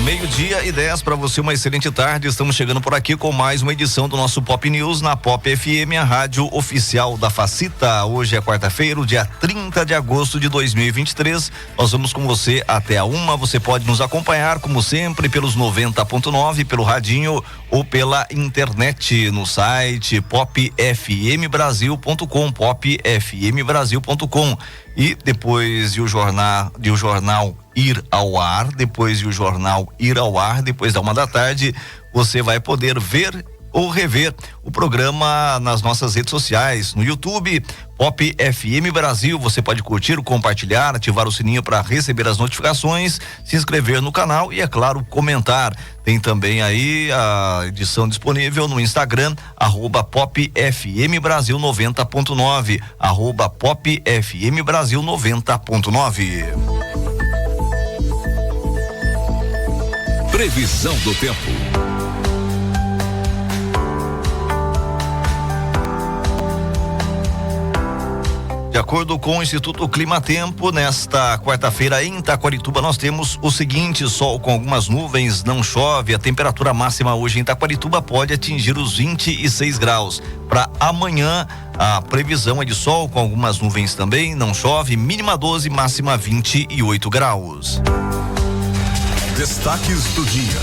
12:10 para você, uma excelente tarde. Estamos chegando por aqui com mais uma edição do nosso Pop News na Pop FM, a rádio oficial da Facita. Hoje é quarta-feira, dia 30 de agosto de 2023. Nós vamos com você até a 1. Você pode nos acompanhar, como sempre, pelos 90.9, pelo radinho ou pela internet no site popfmbrasil.com, popfmbrasil.com. E depois de o jornal ir ao ar, depois de o jornal ir ao ar, depois da 1 da tarde, você vai poder ver ou rever o programa nas nossas redes sociais, no YouTube, Pop FM Brasil. Você pode curtir, compartilhar, ativar o sininho para receber as notificações, se inscrever no canal e, é claro, comentar. Tem também aí a edição disponível no Instagram, @popfmbrasil90.9, @popfmbrasil90.9. Previsão do tempo. De acordo com o Instituto Climatempo, nesta quarta-feira em Taquarituba nós temos o seguinte: sol com algumas nuvens, não chove. A temperatura máxima hoje em Taquarituba pode atingir os 26 graus. Para amanhã, a previsão é de sol com algumas nuvens também, não chove, mínima 12, máxima 28 graus. Destaques do dia.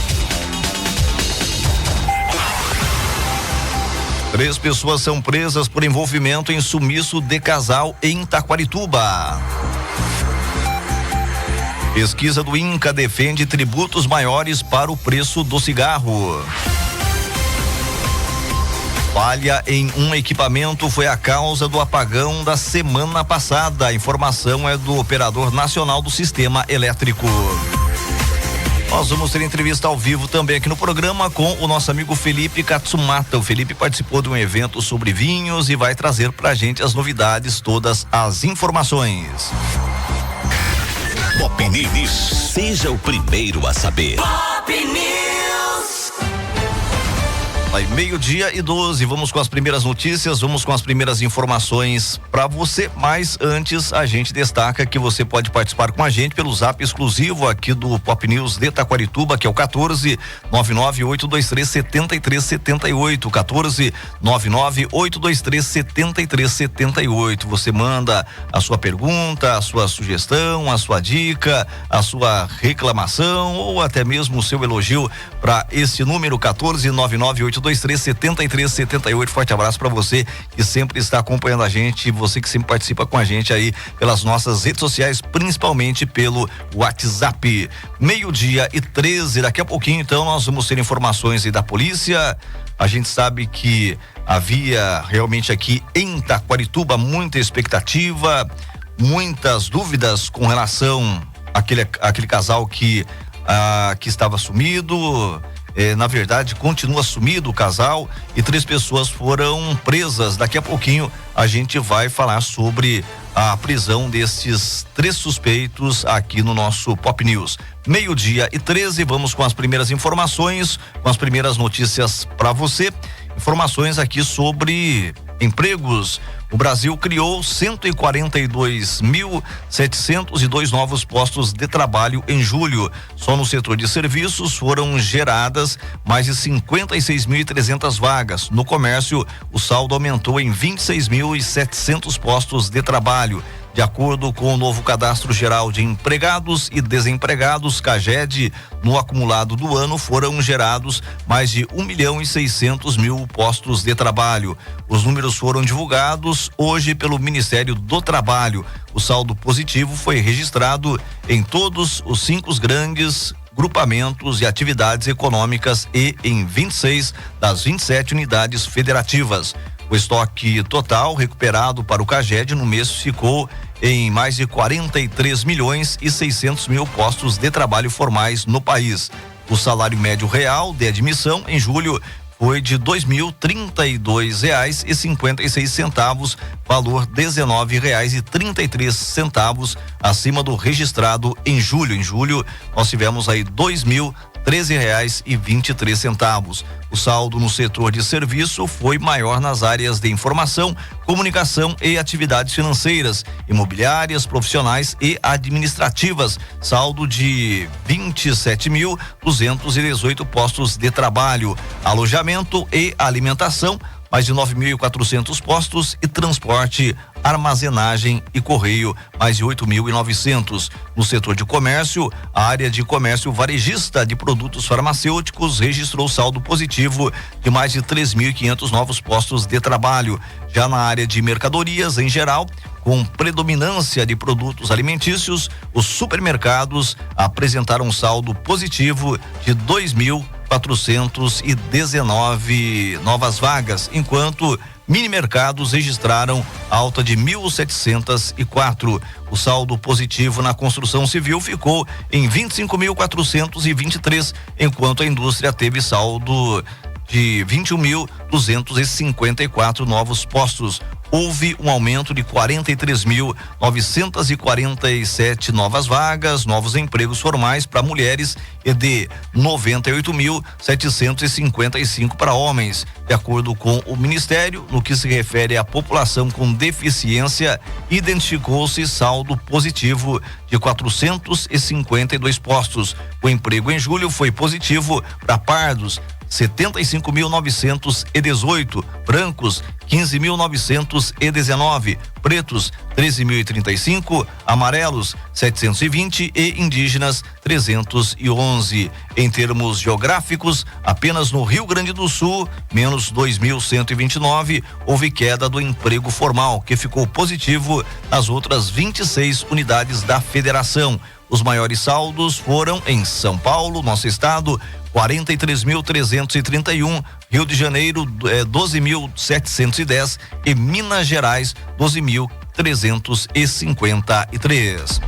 3 pessoas são presas por envolvimento em sumiço de casal em Taquarituba. Pesquisa do INCA defende tributos maiores para o preço do cigarro. Falha em um equipamento foi a causa do apagão da semana passada. A informação é do Operador Nacional do Sistema Elétrico. Nós vamos ter entrevista ao vivo também aqui no programa com o nosso amigo Felipe Katsumata. O Felipe participou de um evento sobre vinhos e vai trazer pra gente as novidades, todas as informações. Pop News. Seja o primeiro a saber. Pop News. Aí, 12:12, vamos com as primeiras notícias, vamos com as primeiras informações para você, mas antes a gente destaca que você pode participar com a gente pelo zap exclusivo aqui do Pop News de Taquarituba, que é o 14-99823-7378, 14-99823-7378. Você manda a sua pergunta, a sua sugestão, a sua dica, a sua reclamação ou até mesmo o seu elogio para esse número, 14-99823-7378. Forte abraço para você que sempre está acompanhando a gente, você que sempre participa com a gente aí pelas nossas redes sociais, principalmente pelo WhatsApp. 12:13, daqui a pouquinho então nós vamos ter informações aí da polícia. A gente sabe que havia realmente aqui em Taquarituba muita expectativa, muitas dúvidas com relação àquele casal que estava sumido. Na verdade, continua sumido o casal e 3 pessoas foram presas. Daqui a pouquinho a gente vai falar sobre a prisão desses 3 suspeitos aqui no nosso Pop News. 12:13, vamos com as primeiras informações, com as primeiras notícias para você. Informações aqui sobre empregos. O Brasil criou 142.702 novos postos de trabalho em julho. Só no setor de serviços foram geradas mais de 56.300 vagas. No comércio, o saldo aumentou em 26.700 postos de trabalho. De acordo com o novo Cadastro Geral de Empregados e Desempregados, CAGED, no acumulado do ano foram gerados mais de 1.600.000 postos de trabalho. Os números foram divulgados hoje pelo Ministério do Trabalho. O saldo positivo foi registrado em todos os 5 grandes grupamentos e atividades econômicas e em 26 das 27 unidades federativas. O estoque total recuperado para o CAGED no mês ficou em mais de 43.600.000 postos de trabalho formais no país. O salário médio real de admissão em julho foi de R$ 2.032,56, valor R$ 19,33 acima do registrado em julho. Em julho nós tivemos aí R$ 2.000 R$13,23. O saldo no setor de serviço foi maior nas áreas de informação, comunicação e atividades financeiras, imobiliárias, profissionais e administrativas. Saldo de 27.218 postos de trabalho, alojamento e alimentação, mais de 9.400 postos, e transporte, armazenagem e correio, mais de 8.900. No setor de comércio, a área de comércio varejista de produtos farmacêuticos registrou saldo positivo de mais de 3.500 novos postos de trabalho. Já na área de mercadorias em geral, com predominância de produtos alimentícios, os supermercados apresentaram um saldo positivo de 2.419 novas vagas, enquanto mini-mercados registraram alta de 1.704. O saldo positivo na construção civil ficou em 25.423, enquanto a indústria teve saldo de 21.254 novos postos. Houve um aumento de 43.947 novas vagas, novos empregos formais para mulheres e de 98.755 para homens. De acordo com o Ministério, no que se refere à população com deficiência, identificou-se saldo positivo de 452 postos. O emprego em julho foi positivo para pardos, 75.918, brancos 15.919, pretos 13.035, amarelos 720 e indígenas 311. Em termos geográficos, apenas no Rio Grande do Sul, menos 2.129, houve queda do emprego formal, que ficou positivo nas outras 26 unidades da federação. Os maiores saldos foram em São Paulo, nosso estado, 43.331, Rio de Janeiro 12.710 e Minas Gerais 12.353.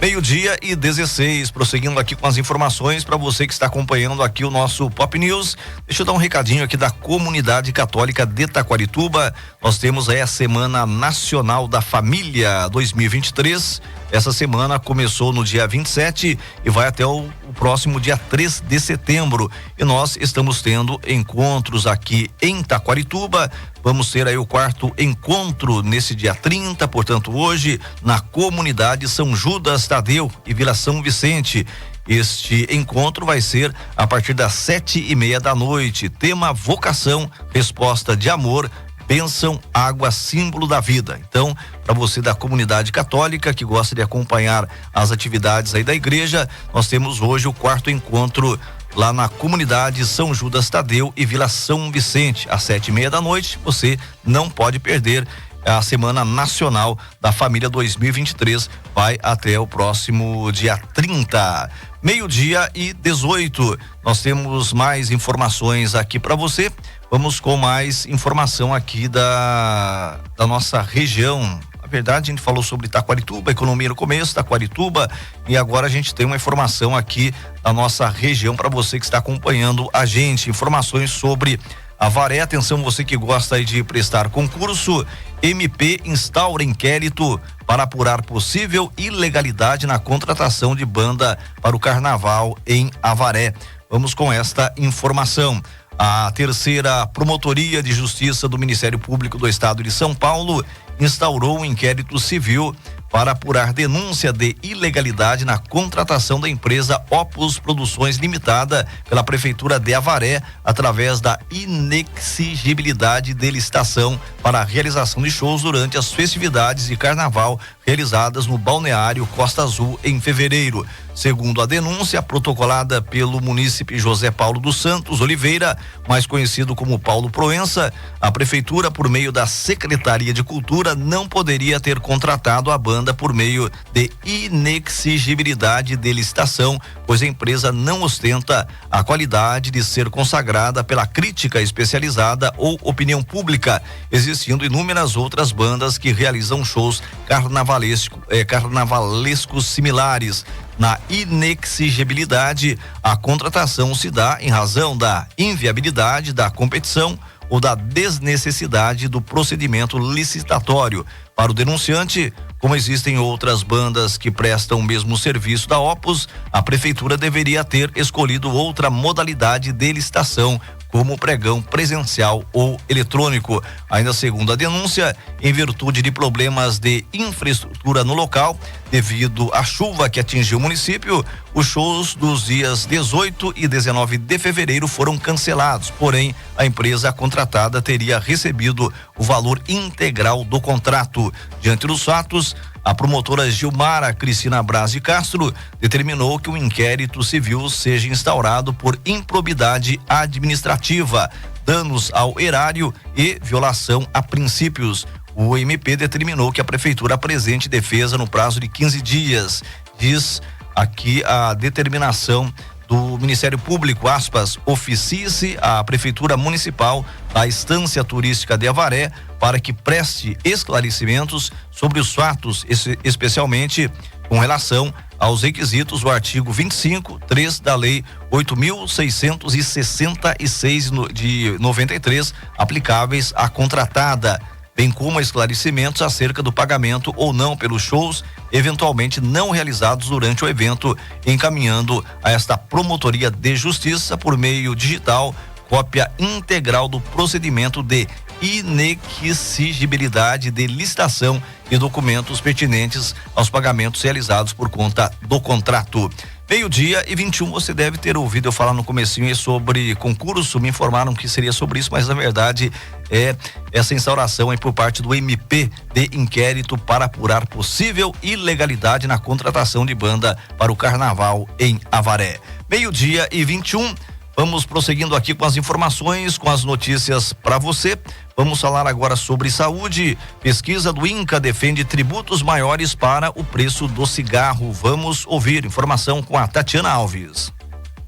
12:16, prosseguindo aqui com as informações para você que está acompanhando aqui o nosso Pop News. Deixa eu dar um recadinho aqui da Comunidade Católica de Taquarituba. Nós temos aí a Semana Nacional da Família 2023. Essa semana começou no dia 27 e vai até o próximo dia 3 de setembro. E nós estamos tendo encontros aqui em Taquarituba. Vamos ter aí o 4º encontro nesse dia 30, portanto, hoje, na comunidade São Judas Tadeu e Vila São Vicente. Este encontro vai ser a partir das 7:30 da noite. Tema: vocação, resposta de amor, bênção, água, símbolo da vida. Então, para você da comunidade católica que gosta de acompanhar as atividades aí da igreja, nós temos hoje o 4º encontro lá na comunidade São Judas Tadeu e Vila São Vicente, às 7:30 da noite. Você não pode perder. A Semana Nacional da Família 2023 vai até o próximo dia 30. 12:18. Nós temos mais informações aqui para você. Vamos com mais informação aqui da nossa região. Na verdade, a gente falou sobre Taquarituba, economia no começo, Taquarituba, e agora a gente tem uma informação aqui da nossa região para você que está acompanhando a gente. Informações sobre Avaré. Atenção, você que gosta aí de prestar concurso. MP instaura inquérito para apurar possível ilegalidade na contratação de banda para o carnaval em Avaré. Vamos com esta informação. A 3ª Promotoria de Justiça do Ministério Público do Estado de São Paulo instaurou um inquérito civil para apurar denúncia de ilegalidade na contratação da empresa Opus Produções Limitada pela Prefeitura de Avaré, através da inexigibilidade de licitação para a realização de shows durante as festividades de carnaval realizadas no Balneário Costa Azul em fevereiro. Segundo a denúncia protocolada pelo munícipe José Paulo dos Santos Oliveira, mais conhecido como Paulo Proença, a prefeitura, por meio da Secretaria de Cultura, não poderia ter contratado a banda por meio de inexigibilidade de licitação, pois a empresa não ostenta a qualidade de ser consagrada pela crítica especializada ou opinião pública, existindo inúmeras outras bandas que realizam shows carnavalescos similares. Na inexigibilidade, a contratação se dá em razão da inviabilidade da competição ou da desnecessidade do procedimento licitatório. Para o denunciante, Como existem outras bandas que prestam o mesmo serviço da Opus, a prefeitura deveria ter escolhido outra modalidade de licitação, como pregão presencial ou eletrônico. Ainda segundo a denúncia, em virtude de problemas de infraestrutura no local, devido à chuva que atingiu o município, os shows dos dias 18 e 19 de fevereiro foram cancelados. Porém, a empresa contratada teria recebido o valor integral do contrato. Diante dos fatos, a promotora Gilmara Cristina Braz de Castro determinou que um inquérito civil seja instaurado por improbidade administrativa, danos ao erário e violação a princípios. O MP determinou que a prefeitura apresente defesa no prazo de 15 dias. Diz aqui a determinação do Ministério Público, aspas, oficie-se à Prefeitura Municipal da Estância Turística de Avaré para que preste esclarecimentos sobre os fatos, especialmente com relação aos requisitos do artigo 25.3 da Lei 8.666 de 93, aplicáveis à contratada, bem como esclarecimentos acerca do pagamento ou não pelos shows eventualmente não realizados durante o evento, encaminhando a esta Promotoria de Justiça por meio digital cópia integral do procedimento de inexigibilidade de licitação e documentos pertinentes aos pagamentos realizados por conta do contrato. 12:21, você deve ter ouvido eu falar no comecinho sobre concurso, me informaram que seria sobre isso, mas na verdade é essa instauração aí por parte do MP de inquérito para apurar possível ilegalidade na contratação de banda para o carnaval em Avaré. 12:21, vamos prosseguindo aqui com as informações, com as notícias para você. Vamos falar agora sobre saúde. Pesquisa do INCA defende tributos maiores para o preço do cigarro. Vamos ouvir informação com a Tatiana Alves.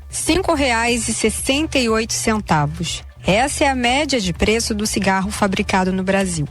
R$5,68. Essa é a média de preço do cigarro fabricado no Brasil.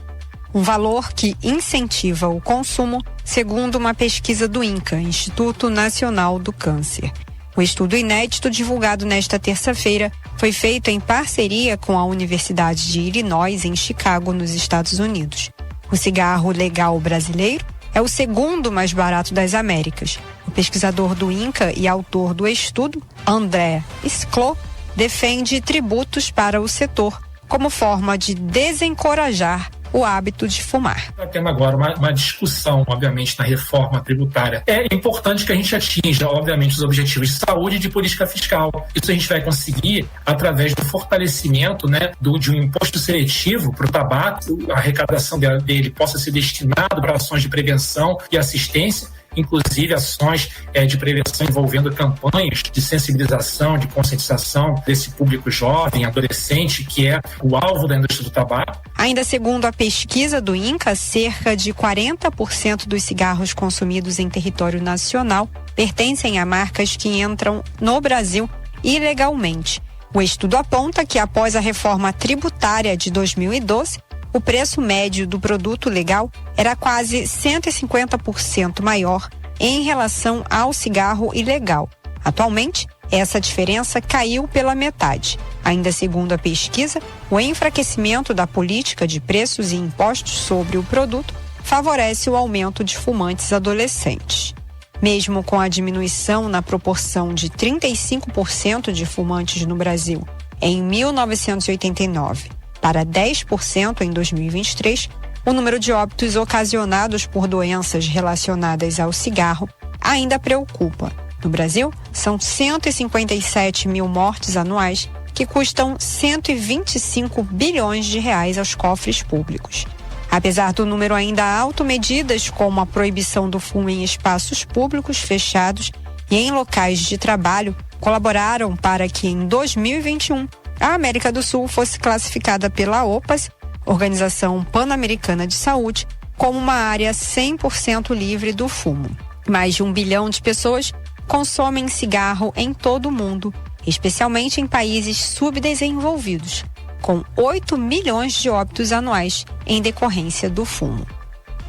Um valor que incentiva o consumo, segundo uma pesquisa do INCA, Instituto Nacional do Câncer. O estudo inédito divulgado nesta terça-feira foi feito em parceria com a Universidade de Illinois, em Chicago, nos Estados Unidos. O cigarro legal brasileiro é o segundo mais barato das Américas. O pesquisador do INCA e autor do estudo, André Sclo, defende tributos para o setor como forma de desencorajar o hábito de fumar. Está tendo agora uma discussão, obviamente, na reforma tributária. É importante que a gente atinja, obviamente, os objetivos de saúde e de política fiscal. Isso a gente vai conseguir através do fortalecimento, de um imposto seletivo para o tabaco, a arrecadação dele possa ser destinado para ações de prevenção e assistência, inclusive ações de prevenção envolvendo campanhas de sensibilização, de conscientização desse público jovem, adolescente, que é o alvo da indústria do tabaco. Ainda segundo a pesquisa do INCA, cerca de 40% dos cigarros consumidos em território nacional pertencem a marcas que entram no Brasil ilegalmente. O estudo aponta que após a reforma tributária de 2012, o preço médio do produto legal era quase 150% maior em relação ao cigarro ilegal. Atualmente, essa diferença caiu pela metade. Ainda segundo a pesquisa, o enfraquecimento da política de preços e impostos sobre o produto favorece o aumento de fumantes adolescentes. Mesmo com a diminuição na proporção de 35% de fumantes no Brasil em 1989, para 10% em 2023, o número de óbitos ocasionados por doenças relacionadas ao cigarro ainda preocupa. No Brasil, são 157 mil mortes anuais que custam 125 bilhões de reais aos cofres públicos. Apesar do número ainda alto, medidas como a proibição do fumo em espaços públicos fechados e em locais de trabalho colaboraram para que em 2021 a América do Sul fosse classificada pela OPAS, Organização Pan-Americana de Saúde, como uma área 100% livre do fumo. Mais de 1 bilhão de pessoas consomem cigarro em todo o mundo, especialmente em países subdesenvolvidos, com 8 milhões de óbitos anuais em decorrência do fumo.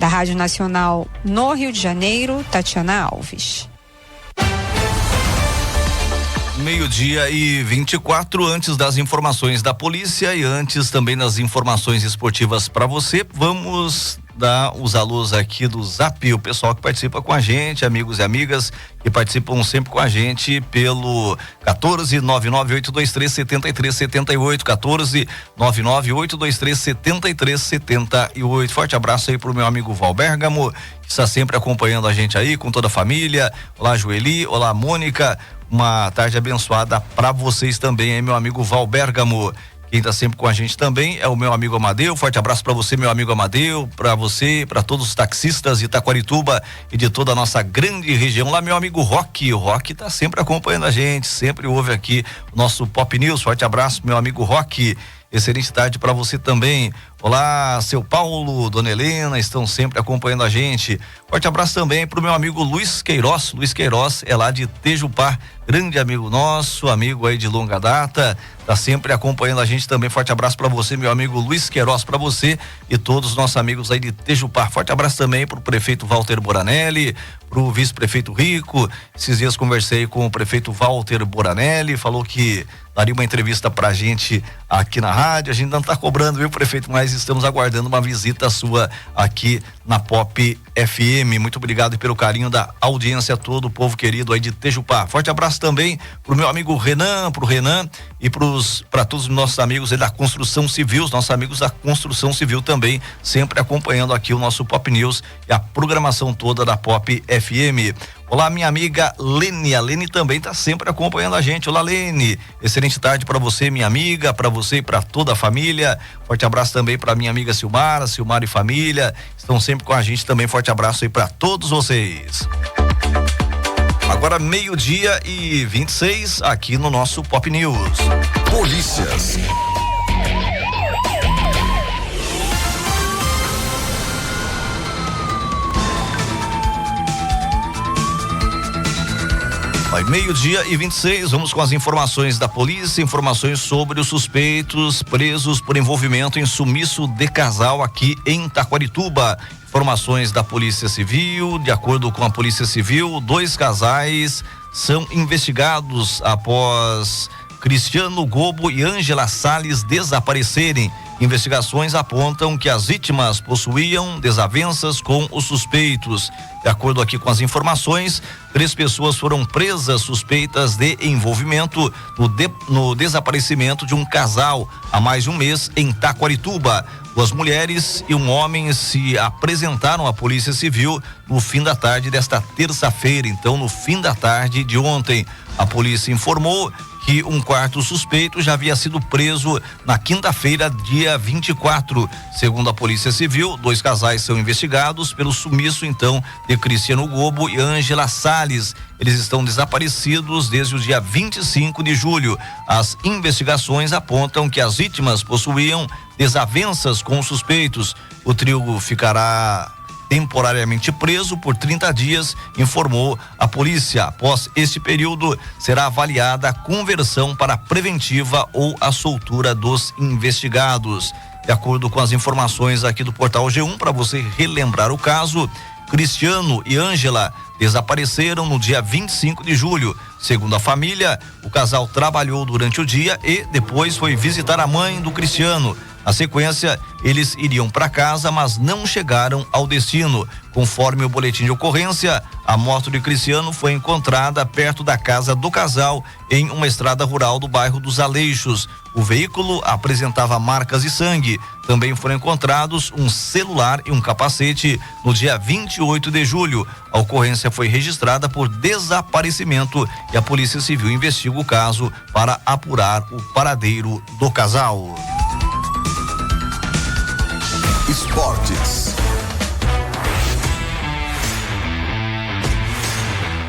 Da Rádio Nacional no Rio de Janeiro, Tatiana Alves. 12:24, antes das informações da polícia e antes também das informações esportivas para você, vamos dar os alôs aqui do Zap, o pessoal que participa com a gente, amigos e amigas que participam sempre com a gente pelo 14-99823-7378, 14-99823-7378. Forte abraço aí pro meu amigo Val Bergamo, que está sempre acompanhando a gente aí com toda a família. Olá, Joeli, olá, Mônica, uma tarde abençoada para vocês também, hein, meu amigo Val Bergamo. Quem tá sempre com a gente também é o meu amigo Amadeu. Forte abraço para você, meu amigo Amadeu, para você, para todos os taxistas de Itaquarituba e de toda a nossa grande região. Lá, meu amigo Roque, o Roque tá sempre acompanhando a gente, sempre ouve aqui o nosso Pop News. Forte abraço, meu amigo Roque. Excelente tarde para você também. Olá, seu Paulo, dona Helena, estão sempre acompanhando a gente. Forte abraço também pro meu amigo Luiz Queiroz. Luiz Queiroz é lá de Tejupá, grande amigo nosso, amigo aí de longa data, tá sempre acompanhando a gente também. Forte abraço para você, meu amigo Luiz Queiroz, para você e todos os nossos amigos aí de Tejupá. Forte abraço também pro prefeito Walter Boranelli, pro vice-prefeito Rico. Esses dias conversei com o prefeito Walter Boranelli, falou que daria uma entrevista pra gente aqui na rádio. A gente não tá cobrando, viu, prefeito, mas estamos aguardando uma visita sua aqui na Pop FM. Muito obrigado pelo carinho da audiência, todo o povo querido aí de Tejupá. Forte abraço também pro meu amigo Renan, pro Renan e para todos os nossos amigos aí da construção civil, os nossos amigos da construção civil também, sempre acompanhando aqui o nosso Pop News e a programação toda da Pop FM. Olá, minha amiga Lene, a Lene também tá sempre acompanhando a gente. Olá, Lene, excelente tarde para você, minha amiga, para você e para toda a família. Forte abraço também para minha amiga Silmara e família, estão sempre com a gente também. Forte abraço aí para todos vocês. Agora 12:26 aqui no nosso Pop News. Polícias. Vai 12:26, vamos com as informações da polícia, informações sobre os suspeitos presos por envolvimento em sumiço de casal aqui em Itaquarituba. Informações da Polícia Civil, de acordo com a Polícia Civil, 2 casais são investigados após Cristiano Gobo e Ângela Salles desaparecerem. Investigações apontam que as vítimas possuíam desavenças com os suspeitos. De acordo aqui com as informações, 3 pessoas foram presas suspeitas de envolvimento no desaparecimento de um casal há mais de um mês em Itaquarituba. 2 mulheres e um homem se apresentaram à Polícia Civil no fim da tarde desta terça-feira. Então, no fim da tarde de ontem, a polícia informou que um 4º suspeito já havia sido preso na quinta-feira, dia 24. Segundo a Polícia Civil, 2 casais são investigados pelo sumiço, então, de Cristiano Gobo e Ângela Salles. Eles estão desaparecidos desde o dia 25 de julho. As investigações apontam que as vítimas possuíam desavenças com os suspeitos. O trio ficará temporariamente preso por 30 dias, informou a polícia. Após este período, será avaliada a conversão para preventiva ou a soltura dos investigados. De acordo com as informações aqui do portal G1, para você relembrar o caso, Cristiano e Ângela desapareceram no dia 25 de julho. Segundo a família, o casal trabalhou durante o dia e depois foi visitar a mãe do Cristiano. Na sequência, eles iriam para casa, mas não chegaram ao destino. Conforme o boletim de ocorrência, a moto de Cristiano foi encontrada perto da casa do casal, em uma estrada rural do bairro dos Aleixos. O veículo apresentava marcas de sangue. Também foram encontrados um celular e um capacete no dia 28 de julho. A ocorrência foi registrada por desaparecimento e a Polícia Civil investiga o caso para apurar o paradeiro do casal. Esportes.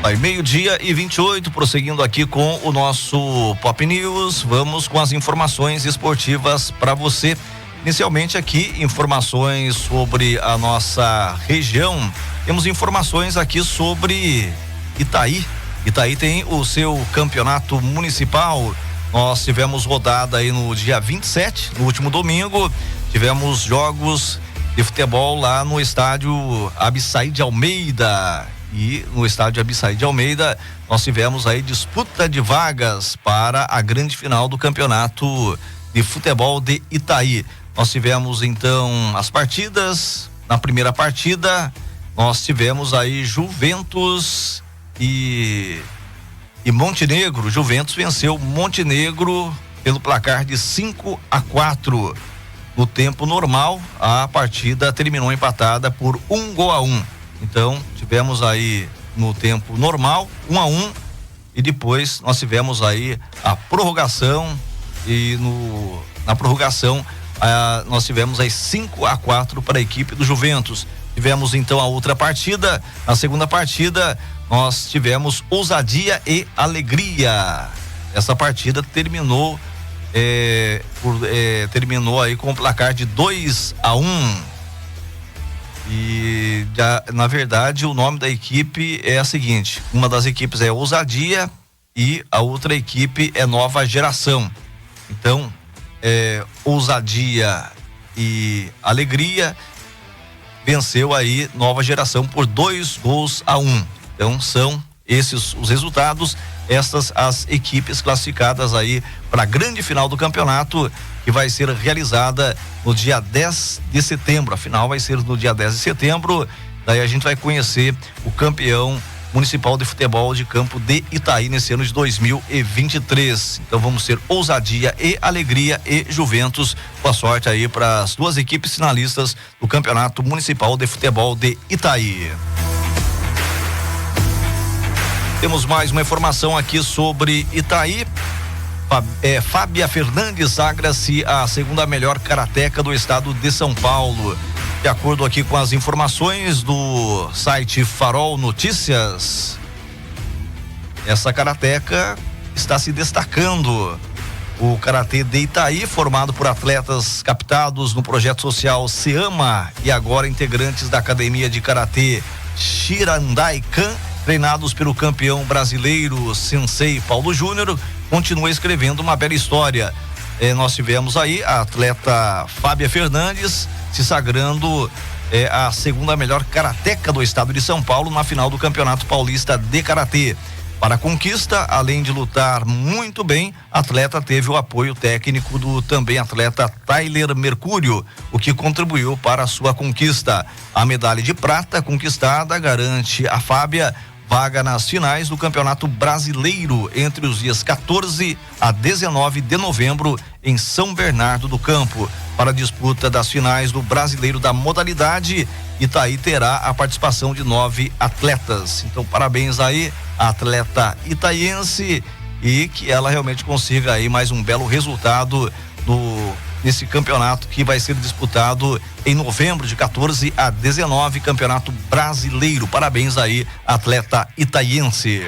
Aí 12:28, prosseguindo aqui com o nosso Pop News, vamos com as informações esportivas para você. Inicialmente aqui, informações sobre a nossa região. Temos informações aqui sobre Itaí. Itaí tem o seu campeonato municipal. Nós tivemos rodada aí no dia 27, no último domingo. Tivemos jogos de futebol lá no estádio Abissaí de Almeida. E no estádio Abissaí de Almeida nós tivemos aí disputa de vagas para a grande final do campeonato de futebol de Itaí. Nós tivemos então as partidas na primeira partida nós tivemos aí Juventus e Montenegro. Juventus venceu Montenegro pelo placar de 5-4. No tempo normal, a partida terminou empatada por 1-1. Então, tivemos aí no tempo normal 1-1 e depois nós tivemos aí a prorrogação e na prorrogação nós tivemos aí 5-4 para a equipe do Juventus. Tivemos então a outra partida, na segunda partida nós tivemos Ousadia e Alegria. Essa partida terminou terminou aí com o placar de 2-1. E na verdade o nome da equipe é a seguinte: uma das equipes é Ousadia e a outra equipe é Nova Geração. Então, Ousadia e Alegria venceu aí Nova Geração por 2-1. Então são esses os resultados, estas as equipes classificadas aí para a grande final do campeonato, que vai ser realizada no dia 10 de setembro. A final vai ser no dia 10 de setembro. Daí a gente vai conhecer o campeão municipal de futebol de campo de Itaí nesse ano de 2023. Então vamos ser Ousadia e Alegria e Juventus. Boa sorte aí para as duas equipes finalistas do campeonato municipal de futebol de Itaí. Temos mais uma informação aqui sobre Itaí. Fábia Fernandes sagra-se a segunda melhor karateca do estado de São Paulo. De acordo aqui com as informações do site Farol Notícias, essa karateca está se destacando. O karatê de Itaí, formado por atletas captados no projeto social Se Ama e agora integrantes da academia de karatê Shirandai-kan, treinados pelo campeão brasileiro Sensei Paulo Júnior, continua escrevendo uma bela história. Nós tivemos aí a atleta Fábia Fernandes se sagrando a segunda melhor karateca do estado de São Paulo na final do Campeonato Paulista de Karatê. Para a conquista, além de lutar muito bem, a atleta teve o apoio técnico do também atleta Tyler Mercúrio, o que contribuiu para a sua conquista. A medalha de prata conquistada garante a Fábia vaga nas finais do Campeonato Brasileiro entre os dias 14 a 19 de novembro em São Bernardo do Campo. Para a disputa das finais do Brasileiro da modalidade, Itaí terá a participação de 9 atletas. Então, parabéns aí à atleta itaiense e que ela realmente consiga aí mais um belo resultado nesse campeonato que vai ser disputado em novembro, de 14 a 19, Campeonato Brasileiro. Parabéns aí, atleta itaiense.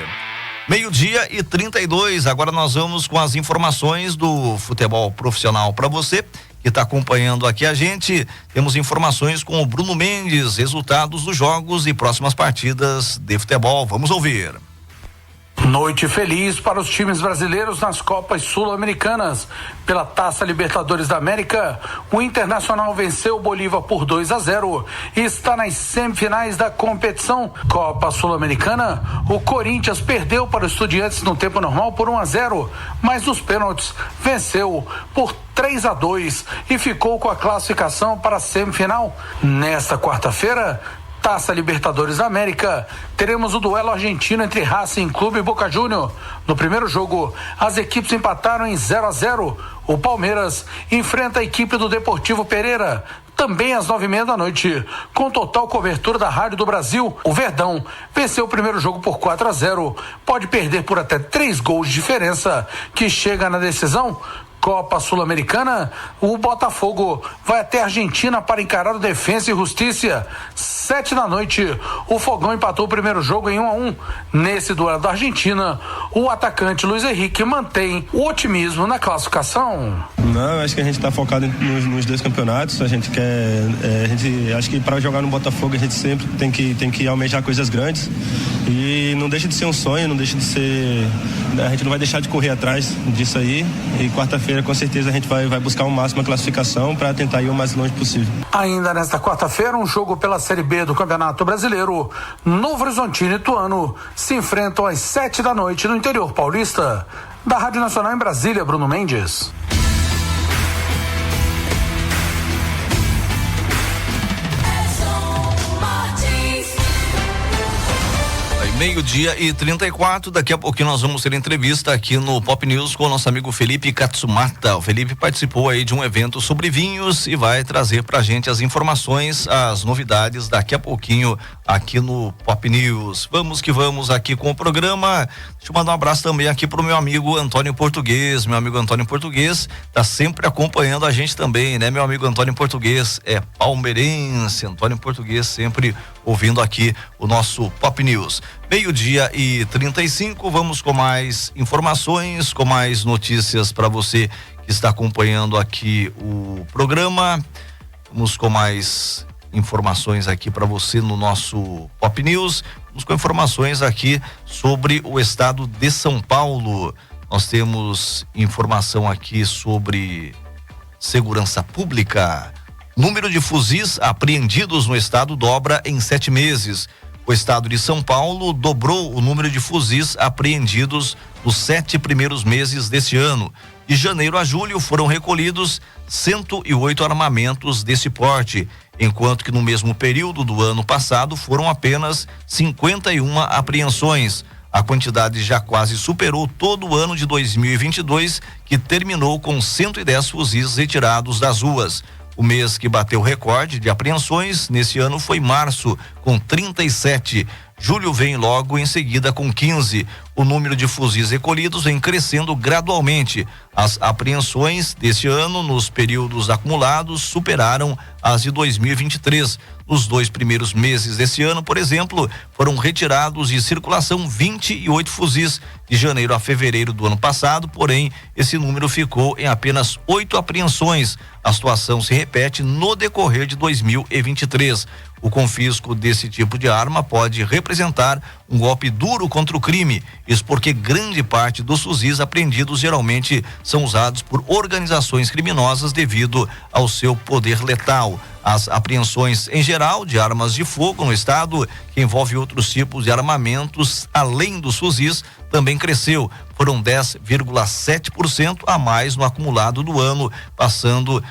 12:32, agora nós vamos com as informações do futebol profissional para você que está acompanhando aqui a gente. Temos informações com o Bruno Mendes, resultados dos jogos e próximas partidas de futebol. Vamos ouvir. Noite feliz para os times brasileiros nas Copas Sul-Americanas. Pela Taça Libertadores da América, o Internacional venceu o Bolívar por 2-0 e está nas semifinais da competição. Copa Sul-Americana, o Corinthians perdeu para o Estudiantes no tempo normal por 1-0, mas nos pênaltis venceu por 3-2 e ficou com a classificação para a semifinal. Nesta quarta-feira, Taça Libertadores da América, teremos o duelo argentino entre Racing Clube e Boca Júnior. No primeiro jogo, as equipes empataram em 0-0. O Palmeiras enfrenta a equipe do Deportivo Pereira, também às 9:30 da noite, com total cobertura da Rádio do Brasil. O Verdão venceu o primeiro jogo por 4-0, pode perder por até 3 gols de diferença, que chega na decisão. Copa Sul-Americana, o Botafogo vai até a Argentina para encarar o Defensa e Justiça. 7 da noite, o Fogão empatou o primeiro jogo em 1-1. Nesse duelo da Argentina, o atacante Luiz Henrique mantém o otimismo na classificação. Não, acho que a gente está focado nos dois campeonatos. A gente quer, acho que para jogar no Botafogo a gente sempre tem que almejar coisas grandes e não deixa de ser um sonho, não deixa de ser, a gente não vai deixar de correr atrás disso aí, e quarta-feira com certeza a gente vai buscar o máximo a classificação para tentar ir o mais longe possível. Ainda nesta quarta-feira, um jogo pela Série B do Campeonato Brasileiro. Novo Horizontino e Ituano se enfrentam às 7 da noite no interior paulista. Da Rádio Nacional em Brasília, Bruno Mendes. 12:34, daqui a pouquinho nós vamos ter entrevista aqui no Pop News com o nosso amigo Felipe Katsumata. O Felipe participou aí de um evento sobre vinhos e vai trazer pra gente as informações, as novidades daqui a pouquinho aqui no Pop News. Vamos que vamos aqui com o programa. Deixa eu mandar um abraço também aqui pro meu amigo Antônio Português. Meu amigo Antônio Português tá sempre acompanhando a gente também, né? Meu amigo Antônio Português é palmeirense. Antônio Português sempre ouvindo aqui o nosso Pop News. 12:35, vamos com mais informações, com mais notícias para você que está acompanhando aqui o programa. Vamos com mais informações aqui para você no nosso Pop News. Vamos com informações aqui sobre o estado de São Paulo. Nós temos informação aqui sobre segurança pública. Número de fuzis apreendidos no estado dobra em 7 meses. O estado de São Paulo dobrou o número de fuzis apreendidos nos 7 primeiros meses deste ano. De janeiro a julho foram recolhidos 108 armamentos desse porte, enquanto que no mesmo período do ano passado foram apenas 51 apreensões. A quantidade já quase superou todo o ano de 2022, que terminou com 110 fuzis retirados das ruas. O mês que bateu recorde de apreensões nesse ano foi março, com 37. Julho vem logo em seguida com 15. O número de fuzis recolhidos vem crescendo gradualmente. As apreensões deste ano, nos períodos acumulados, superaram as de 2023. Nos 2 primeiros meses desse ano, por exemplo, foram retirados de circulação 28 fuzis. De janeiro a fevereiro do ano passado, porém, esse número ficou em apenas 8 apreensões. A situação se repete no decorrer de 2023. O confisco desse tipo de arma pode representar um golpe duro contra o crime. Isso porque grande parte dos fuzis apreendidos geralmente são usados por organizações criminosas devido ao seu poder letal. As apreensões em geral de armas de fogo no estado, que envolve outros tipos de armamentos além dos fuzis, também cresceu. Foram 10,7% a mais no acumulado do ano, passando